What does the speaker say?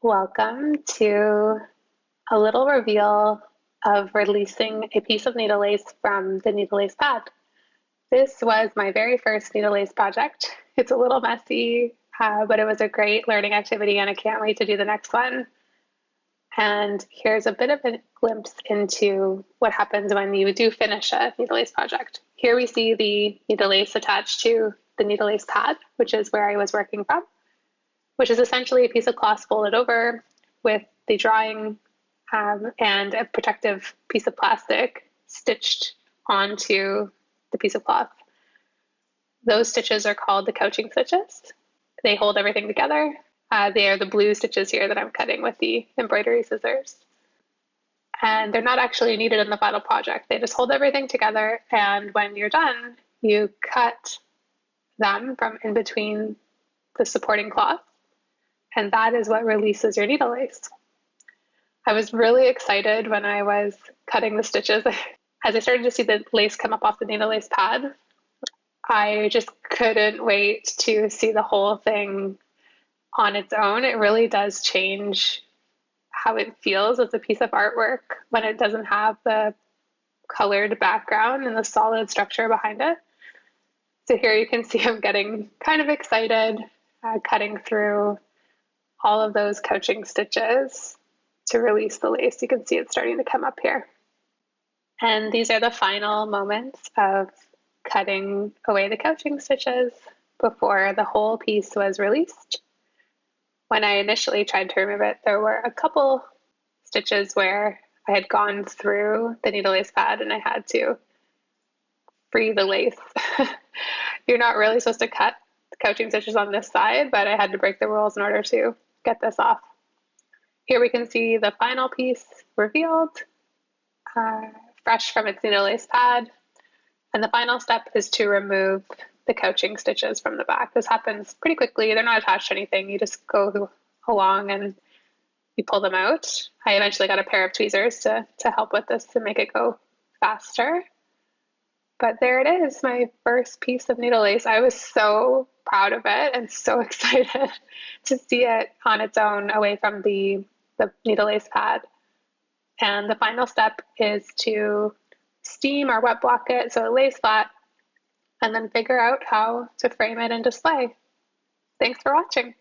Welcome to a little reveal of releasing a piece of needle lace from the needle lace pad. This was my very first needle lace project. It's a little messy, but it was a great learning activity and I can't wait to do the next one. And here's a bit of a glimpse into what happens when you do finish a needle lace project. Here we see the needle lace attached to the needle lace pad, which is where I was working from, which is essentially a piece of cloth folded over with the drawing and a protective piece of plastic stitched onto the piece of cloth. Those stitches are called the couching stitches. They hold everything together. They are the blue stitches here that I'm cutting with the embroidery scissors. And they're not actually needed in the final project. They just hold everything together. And when you're done, you cut them from in between the supporting cloth. And that is what releases your needle lace. I was really excited when I was cutting the stitches. As I started to see the lace come up off the needle lace pad, I just couldn't wait to see the whole thing on its own. It really does change how it feels as a piece of artwork when it doesn't have the colored background and the solid structure behind it. So here you can see I'm getting kind of excited, cutting through all of those couching stitches to release the lace. You can see it's starting to come up here. And these are the final moments of cutting away the couching stitches before the whole piece was released. When I initially tried to remove it, there were a couple stitches where I had gone through the needle lace pad and I had to free the lace. You're not really supposed to cut couching stitches on this side, but I had to break the rules in order to get this off. Here we can see the final piece revealed, fresh from its needle lace pad. And the final step is to remove the couching stitches from the back. This happens pretty quickly. They're not attached to anything. You just go along and you pull them out. I eventually got a pair of tweezers to help with this to make it go faster. But there it is, my first piece of needle lace. I was so proud of it and so excited to see it on its own away from the needle lace pad. And the final step is to steam or wet block it so it lays flat, and then figure out how to frame it and display. Thanks for watching.